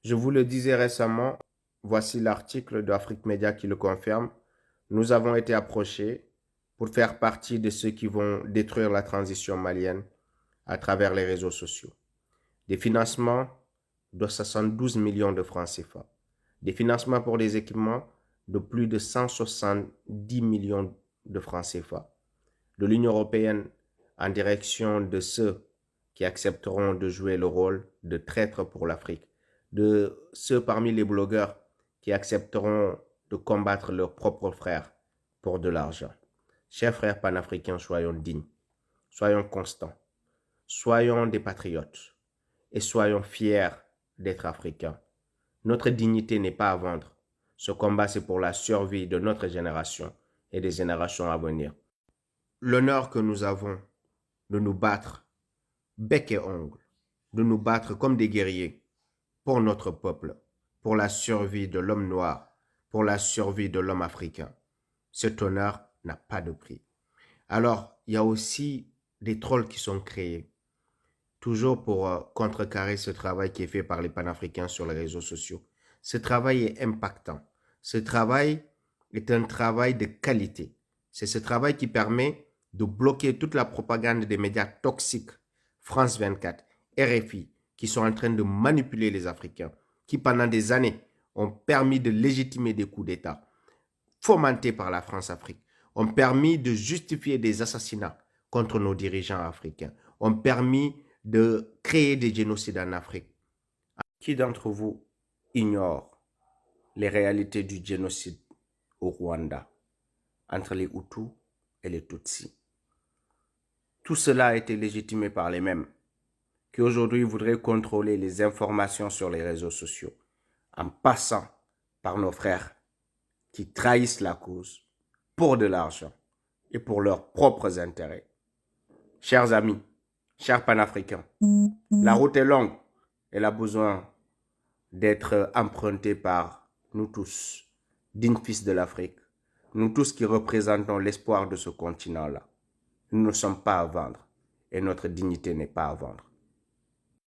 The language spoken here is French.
Je vous le disais récemment, voici l'article d'Afrique Média qui le confirme. Nous avons été approchés pour faire partie de ceux qui vont détruire la transition malienne à travers les réseaux sociaux. Des financements de 72 millions de francs CFA. Des financements pour des équipements de plus de 170 millions de francs CFA. De l'Union européenne en direction de ceux qui accepteront de jouer le rôle de traîtres pour l'Afrique, de ceux parmi les blogueurs qui accepteront de combattre leurs propres frères pour de l'argent. Chers frères panafricains, soyons dignes, soyons constants, soyons des patriotes et soyons fiers d'être africains. Notre dignité n'est pas à vendre. Ce combat, c'est pour la survie de notre génération et des générations à venir. L'honneur que nous avons de nous battre bec et ongle, de nous battre comme des guerriers pour notre peuple, pour la survie de l'homme noir, pour la survie de l'homme africain. Cet honneur n'a pas de prix. Alors, il y a aussi des trolls qui sont créés, toujours pour contrecarrer ce travail qui est fait par les panafricains sur les réseaux sociaux. Ce travail est impactant. Ce travail est un travail de qualité. C'est ce travail qui permet de bloquer toute la propagande des médias toxiques, France 24, RFI, qui sont en train de manipuler les Africains, qui pendant des années ont permis de légitimer des coups d'État fomentés par la France-Afrique, ont permis de justifier des assassinats contre nos dirigeants africains, ont permis de créer des génocides en Afrique. Qui d'entre vous ignore les réalités du génocide au Rwanda entre les Hutus et les Tutsis? Tout cela a été légitimé par les mêmes qui aujourd'hui voudraient contrôler les informations sur les réseaux sociaux en passant par nos frères qui trahissent la cause pour de l'argent et pour leurs propres intérêts. Chers amis, chers panafricains, la route est longue. Elle a besoin d'être empruntée par nous tous, dignes fils de l'Afrique, nous tous qui représentons l'espoir de ce continent-là. Nous ne sommes pas à vendre et notre dignité n'est pas à vendre.